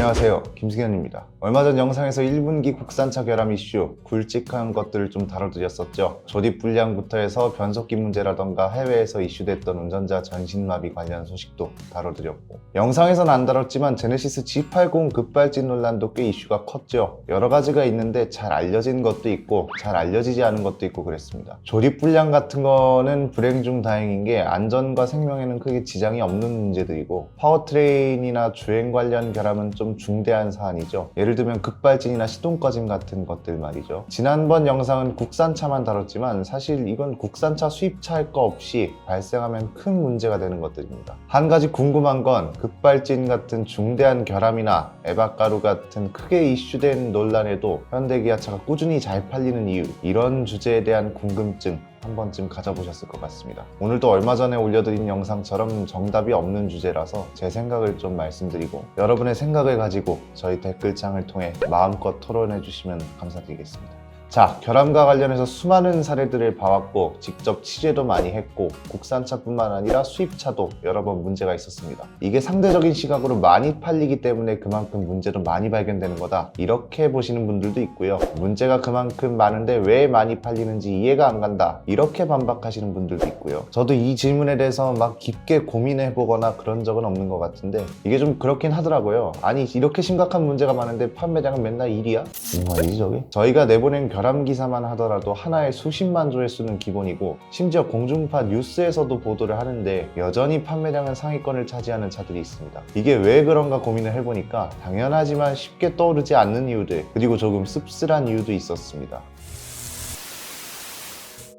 안녕하세요, 김승현입니다. 얼마 전 영상에서 1분기 국산차 결함 이슈, 굵직한 것들을 좀 다뤄드렸었죠. 조립 불량부터 해서 변속기 문제라던가 해외에서 이슈됐던 운전자 전신마비 관련 소식도 다뤄드렸고, 영상에서는 안 다뤘지만 제네시스 G80 급발진 논란도 꽤 이슈가 컸죠. 여러 가지가 있는데 잘 알려진 것도 있고 잘 알려지지 않은 것도 있고 그랬습니다. 조립 불량 같은 거는 불행 중 다행인 게 안전과 생명에는 크게 지장이 없는 문제들이고, 파워트레인이나 주행 관련 결함은 좀 중대한 사안이죠. 예를 들면 급발진이나 시동 꺼짐 같은 것들 말이죠. 지난번 영상은 국산차만 다뤘지만 사실 이건 국산차 수입차 할 거 없이 발생하면 큰 문제가 되는 것들입니다. 한 가지 궁금한 건 급발진 같은 중대한 결함이나 에바가루 같은 크게 이슈된 논란에도 현대기아차가 꾸준히 잘 팔리는 이유, 이런 주제에 대한 궁금증 한 번쯤 가져보셨을 것 같습니다. 오늘도 얼마 전에 올려드린 영상처럼 정답이 없는 주제라서 제 생각을 좀 말씀드리고, 여러분의 생각을 가지고 저희 댓글창을 통해 마음껏 토론해 주시면 감사드리겠습니다. 자, 결함과 관련해서 수많은 사례들을 봐왔고 직접 취재도 많이 했고, 국산차뿐만 아니라 수입차도 여러 번 문제가 있었습니다. 이게 상대적인 시각으로 많이 팔리기 때문에 그만큼 문제도 많이 발견되는 거다, 이렇게 보시는 분들도 있고요. 문제가 그만큼 많은데 왜 많이 팔리는지 이해가 안 간다, 이렇게 반박하시는 분들도 있고요. 저도 이 질문에 대해서 막 깊게 고민해보거나 그런 적은 없는 것 같은데 이게 좀 그렇긴 하더라고요. 아니, 이렇게 심각한 문제가 많은데 판매량은 맨날 1위야? 무슨 말이지 저게? 저희가 내보낸 결함 기사만 하더라도 하나에 수십만 조회수는 기본이고, 심지어 공중파 뉴스에서도 보도를 하는데 여전히 판매량은 상위권을 차지하는 차들이 있습니다. 이게 왜 그런가 고민을 해보니까 당연하지만 쉽게 떠오르지 않는 이유들, 그리고 조금 씁쓸한 이유도 있었습니다.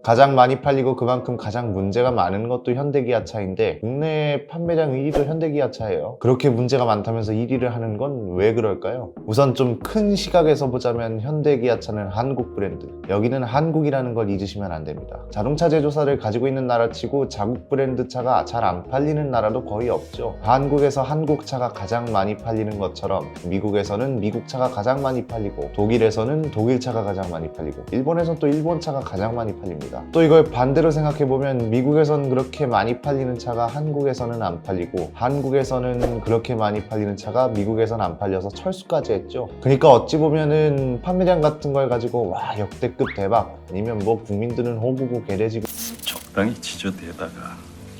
가장 많이 팔리고 그만큼 가장 문제가 많은 것도 현대기아차인데 국내 판매량 1위도 현대기아차예요. 그렇게 문제가 많다면서 1위를 하는 건 왜 그럴까요? 우선 좀 큰 시각에서 보자면 현대기아차는 한국 브랜드, 여기는 한국이라는 걸 잊으시면 안 됩니다. 자동차 제조사를 가지고 있는 나라치고 자국 브랜드 차가 잘 안 팔리는 나라도 거의 없죠. 한국에서 한국 차가 가장 많이 팔리는 것처럼 미국에서는 미국 차가 가장 많이 팔리고, 독일에서는 독일 차가 가장 많이 팔리고, 일본에서는 또 일본 차가 가장 많이 팔립니다. 또 이걸 반대로 생각해보면 미국에선 그렇게 많이 팔리는 차가 한국에서는 안 팔리고, 한국에서는 그렇게 많이 팔리는 차가 미국에선 안 팔려서 철수까지 했죠. 그러니까 어찌 보면은 판매량 같은 걸 가지고 와 역대급 대박, 아니면 뭐 국민들은 호구고 개돼지고 적당히 지저대다가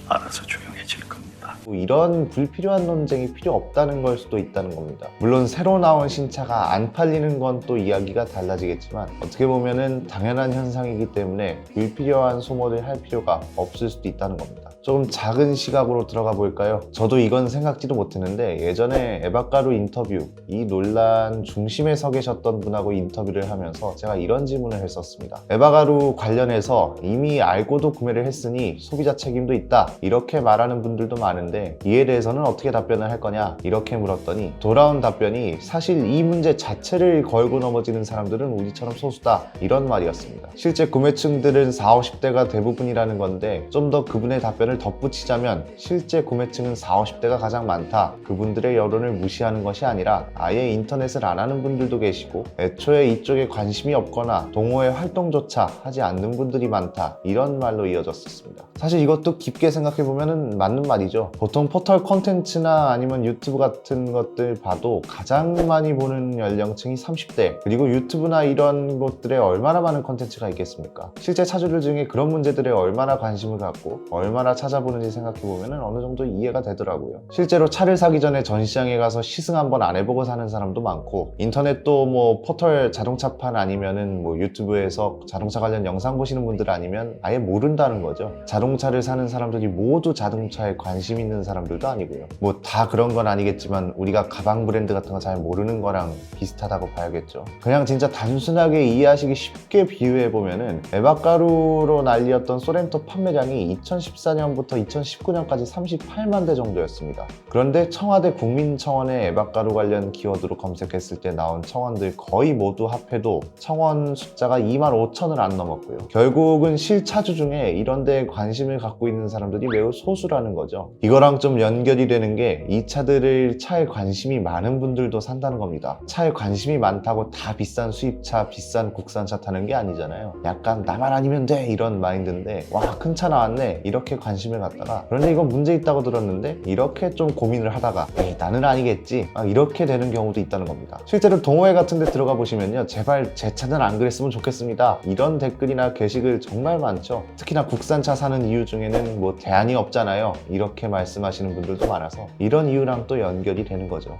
알아서 조용해질 겁니다. 이런 불필요한 논쟁이 필요 없다는 걸 수도 있다는 겁니다. 물론 새로 나온 신차가 안 팔리는 건 또 이야기가 달라지겠지만 어떻게 보면은 당연한 현상이기 때문에 불필요한 소모를 할 필요가 없을 수도 있다는 겁니다. 조금 작은 시각으로 들어가 볼까요? 저도 이건 생각지도 못했는데 예전에 에바가루 인터뷰, 이 논란 중심에 서 계셨던 분하고 인터뷰를 하면서 제가 이런 질문을 했었습니다. 에바가루 관련해서 이미 알고도 구매를 했으니 소비자 책임도 있다, 이렇게 말하는 분들도 많은데 이에 대해서는 어떻게 답변을 할 거냐, 이렇게 물었더니 돌아온 답변이 사실 이 문제 자체를 걸고 넘어지는 사람들은 우리처럼 소수다, 이런 말이었습니다. 실제 구매층들은 40, 50대가 대부분이라는 건데 좀 더 그분의 답변을 덧붙이자면 실제 구매층은 40, 50대가 가장 많다, 그분들의 여론을 무시하는 것이 아니라 아예 인터넷을 안 하는 분들도 계시고 애초에 이쪽에 관심이 없거나 동호회 활동조차 하지 않는 분들이 많다, 이런 말로 이어졌었습니다. 사실 이것도 깊게 생각해보면 맞는 말이죠. 보통 포털 콘텐츠나 아니면 유튜브 같은 것들 봐도 가장 많이 보는 연령층이 30대, 그리고 유튜브나 이런 곳들에 얼마나 많은 콘텐츠가 있겠습니까? 실제 차주들 중에 그런 문제들에 얼마나 관심을 갖고 얼마나 찾아보는지 생각해보면 어느 정도 이해가 되더라고요. 실제로 차를 사기 전에 전시장에 가서 시승 한번 안 해보고 사는 사람도 많고, 인터넷도 뭐 포털 자동차판 아니면은 뭐 유튜브에서 자동차 관련 영상 보시는 분들 아니면 아예 모른다는 거죠. 자동차를 사는 사람들이 모두 자동차에 관심 있는 사람들도 아니고요. 뭐 다 그런 건 아니겠지만 우리가 가방 브랜드 같은 거 잘 모르는 거랑 비슷하다고 봐야겠죠. 그냥 진짜 단순하게 이해하시기 쉽게 비유해보면은 에바가루로 난리였던 소렌토 판매량이 2014년부터 2019년까지 38만 대 정도였습니다. 그런데 청와대 국민청원에 에바가루 관련 키워드로 검색했을 때 나온 청원들 거의 모두 합해도 청원 숫자가 2만 5천을 안 넘었고요. 결국은 실차주 중에 이런 데에 관심을 갖고 있는 사람들이 매우 소수라는 거죠. 이걸 이거랑 좀 연결이 되는 게 이 차들을 차에 관심이 많은 분들도 산다는 겁니다. 차에 관심이 많다고 다 비싼 수입차, 비싼 국산차 타는 게 아니잖아요. 약간 나만 아니면 돼 이런 마인드인데 와, 큰 차 나왔네 이렇게 관심을 갖다가, 그런데 이건 문제 있다고 들었는데 이렇게 좀 고민을 하다가 에이 나는 아니겠지 이렇게 되는 경우도 있다는 겁니다. 실제로 동호회 같은 데 들어가 보시면요, 제발 제 차는 안 그랬으면 좋겠습니다 이런 댓글이나 게시글 정말 많죠. 특히나 국산차 사는 이유 중에는 뭐 대안이 없잖아요 이렇게 말씀하시는 분들도 많아서 이런 이유랑 또 연결이 되는 거죠.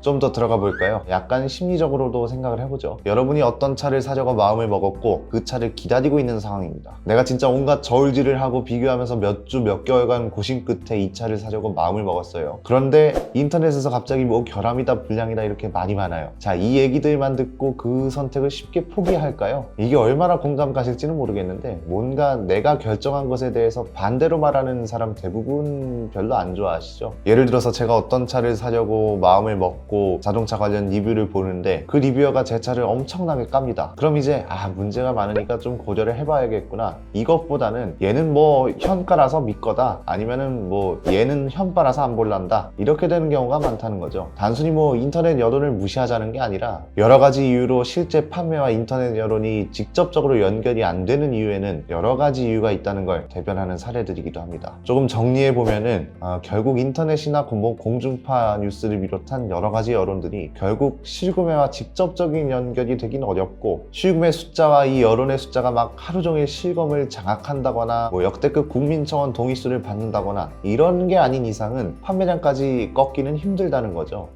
좀 더 들어가 볼까요? 약간 심리적으로도 생각을 해보죠. 여러분이 어떤 차를 사려고 마음을 먹었고 그 차를 기다리고 있는 상황입니다. 내가 진짜 온갖 저울질을 하고 비교하면서 몇 주 몇 개월간 고심 끝에 이 차를 사려고 마음을 먹었어요. 그런데 인터넷에서 갑자기 뭐 결함이다 불량이다 이렇게 말이 많아요. 자, 이 얘기들만 듣고 그 선택을 쉽게 포기할까요? 이게 얼마나 공감 가실지는 모르겠는데 뭔가 내가 결정한 것에 대해서 반대로 말하는 사람 대부분 별로 안 좋아하시죠? 예를 들어서 제가 어떤 차를 사려고 마음을 먹고 자동차 관련 리뷰를 보는데 그 리뷰어가 제 차를 엄청나게 깝니다. 그럼 이제 문제가 많으니까 좀 고려를 해봐야겠구나, 이것보다는 얘는 뭐 현가라서 믿거다, 아니면은 뭐 얘는 현바라서 안 볼란다, 이렇게 되는 경우가 많다는 거죠. 단순히 뭐 인터넷 여론을 무시하자는 게 아니라 여러 가지 이유로 실제 판매와 인터넷 여론이 직접적으로 연결이 안 되는 이유에는 여러 가지 이유가 있다는 걸 대변하는 사례들이기도 합니다. 조금 정리해 보면은 결국 인터넷이나 뭐 공중파 뉴스를 비롯한 여러 가지 여론들이 결국 실구매와 직접적인 연결이 되긴 어렵고, 실구매 숫자와 이 여론의 숫자가 막 하루 종일 실검을 장악한다거나 뭐 역대급 국민청원 동의수를 받는다거나 이런 게 아닌 이상은 판매량까지 꺾기는 힘들다는 거죠.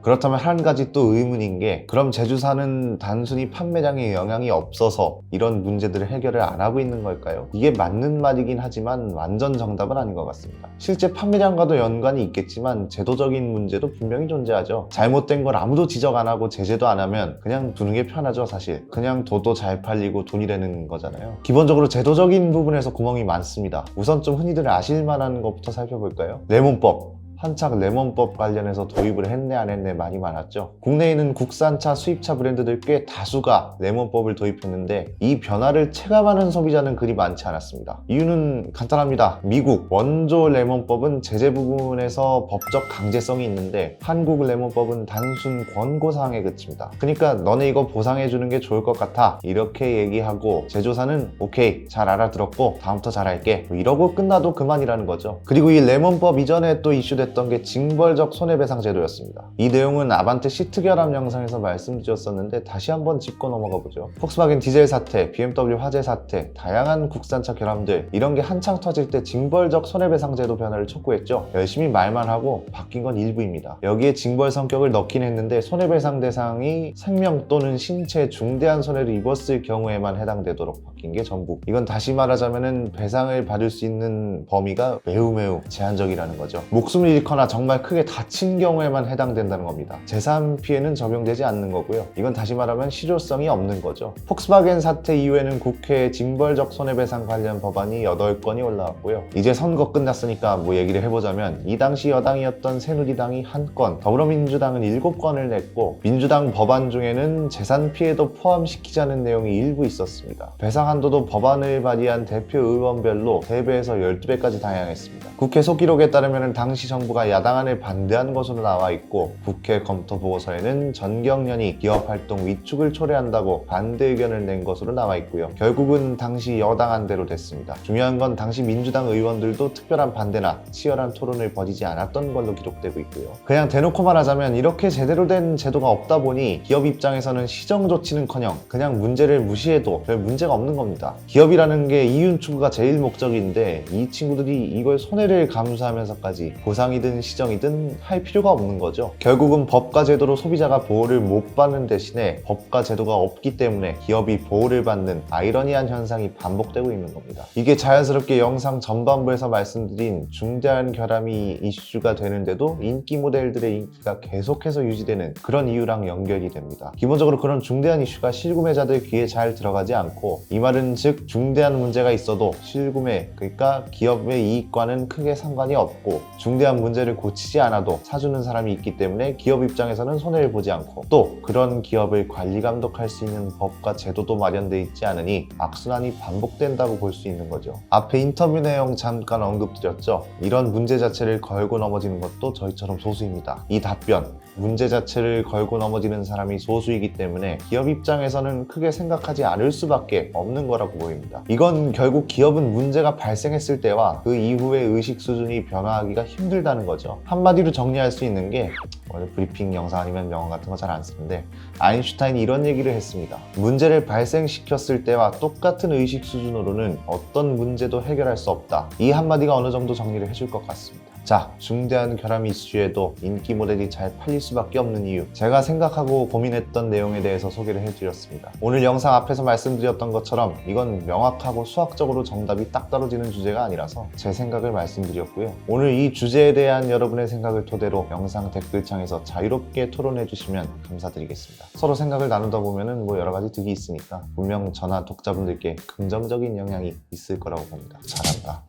그렇다면 한 가지 또 의문인 게, 그럼 제주사는 단순히 판매량에 영향이 없어서 이런 문제들을 해결을 안 하고 있는 걸까요? 이게 맞는 말이긴 하지만 완전 정답은 아닌 것 같습니다. 실제 판매량과도 연관이 있겠지만 제도적인 문제도 분명히 존재하죠. 잘못된 걸 아무도 지적 안 하고 제재도 안 하면 그냥 두는 게 편하죠. 사실 그냥 둬도 잘 팔리고 돈이 되는 거잖아요. 기본적으로 제도적인 부분에서 구멍이 많습니다. 우선 좀 흔히들 아실 만한 것부터 살펴볼까요? 레몬법. 한창 레몬법 관련해서 도입을 했네 안 했네 말이 많았죠. 국내에는 국산차, 수입차 브랜드들 꽤 다수가 레몬법을 도입했는데 이 변화를 체감하는 소비자는 그리 많지 않았습니다. 이유는 간단합니다. 미국 원조 레몬법은 제재 부분에서 법적 강제성이 있는데 한국 레몬법은 단순 권고사항에 그칩니다. 그러니까 너네 이거 보상해주는 게 좋을 것 같아 이렇게 얘기하고 제조사는 오케이 잘 알아들었고 다음부터 잘할게 이러고 끝나도 그만이라는 거죠. 그리고 이 레몬법 이전에 또 이슈됐던 게 징벌적 손해배상 제도였습니다. 이 내용은 아반떼 시트 결함 영상에서 말씀드렸었는데 다시 한번 짚고 넘어가 보죠. 폭스바겐 디젤 사태, BMW 화재 사태, 다양한 국산차 결함들 이런 게 한창 터질 때 징벌적 손해배상 제도 변화를 촉구했죠. 열심히 말만 하고 바뀐 건 일부입니다. 여기에 징벌 성격을 넣긴 했는데 손해배상 대상이 생명 또는 신체에 중대한 손해를 입었을 경우에만 해당되도록 바뀐 게 전부. 이건 다시 말하자면은 배상을 받을 수 있는 범위가 매우 제한적이라는 거죠. 목숨을 잃거나 정말 크게 다친 경우에만 해당된다는 겁니다. 재산 피해는 적용되지 않는 거고요. 이건 다시 말하면 실효성이 없는 거죠. 폭스바겐 사태 이후에는 국회에 징벌적 손해배상 관련 법안이 8건이 올라왔고요. 이제 선거 끝났으니까 뭐 얘기를 해보자면 이 당시 여당이었던 새누리당이 1건, 더불어민주당은 7건을 냈고 민주당 법안 중에는 재산 피해도 포함시키자는 내용이 일부 있었습니다. 배상 한도도 법안을 발의한 대표 의원별로 3배에서 12배까지 다양했습니다. 국회 소기록에 따르면 당시 정부가 야당안을 반대한 것으로 나와 있고 국회 검토 보고서에는 전경련이 기업활동 위축을 초래한다고 반대 의견을 낸 것으로 나와 있고요. 결국은 당시 여당안대로 됐습니다. 중요한 건 당시 민주당 의원들도 특별한 반대나 치열한 토론을 벌이지 않았던 걸로 기록되고 있고요. 그냥 대놓고 말하자면 이렇게 제대로 된 제도가 없다 보니 기업 입장에서는 시정 조치는커녕 그냥 문제를 무시해도 별 문제가 없는 겁니다. 기업이라는 게 이윤 추구가 제일 목적인데 이 친구들이 이걸 손해를 감수하면서까지 보상이든 시정이든 할 필요가 없는 거죠. 결국은 법과 제도로 소비자가 보호를 못 받는 대신에 법과 제도가 없기 때문에 기업이 보호를 받는 아이러니한 현상이 반복되고 있는 겁니다. 이게 자연스럽게 영상 전반부에서 말씀드린 중대한 결함이 이슈가 되는데도 인기 모델들의 인기가 계속해서 유지되는 그런 이유랑 연결이 됩니다. 기본적으로 그런 중대한 이슈가 실구매자들 귀에 잘 들어가지 않고, 이 말은 즉 중대한 문제가 있어도 실구매, 그러니까 기업의 이익과는 크게 상관이 없고 중대한 문제를 고치지 않아도 사주는 사람이 있기 때문에 기업 입장에서는 손해를 보지 않고, 또 그런 기업을 관리 감독할 수 있는 법과 제도도 마련돼 있지 않으니 악순환이 반복된다고 볼 수 있는 거죠. 앞에 인터뷰 내용 잠깐 언급드렸죠. 이런 문제 자체를 걸고 넘어지는 것도 저희처럼 소수입니다. 이 답변, 문제 자체를 걸고 넘어지는 사람이 소수이기 때문에 기업 입장에서는 크게 생각하지 않을 수밖에 없는 거라고 보입니다. 이건 결국 기업은 문제가 발생했을 때와 그 이후의 의식 수준이 변화하기가 힘들다는 거죠. 한마디로 정리할 수 있는 게, 원래 브리핑 영상 아니면 명언 같은 거 잘 안 쓰는데 아인슈타인이 이런 얘기를 했습니다. 문제를 발생시켰을 때와 똑같은 의식 수준으로는 어떤 문제도 해결할 수 없다. 이 한마디가 어느 정도 정리를 해줄 것 같습니다. 자, 중대한 결함 이슈에도 인기 모델이 잘 팔릴 수밖에 없는 이유, 제가 생각하고 고민했던 내용에 대해서 소개를 해드렸습니다. 오늘 영상 앞에서 말씀드렸던 것처럼 이건 명확하고 수학적으로 정답이 딱 떨어지는 주제가 아니라서 제 생각을 말씀드렸고요. 오늘 이 주제에 대한 여러분의 생각을 토대로 영상 댓글창에서 자유롭게 토론해 주시면 감사드리겠습니다. 서로 생각을 나누다 보면은 여러 가지 득이 있으니까 분명 저나 독자분들께 긍정적인 영향이 있을 거라고 봅니다. 잘한다.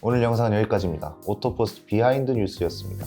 오늘 영상은 여기까지입니다. 오토포스트 비하인드 뉴스였습니다.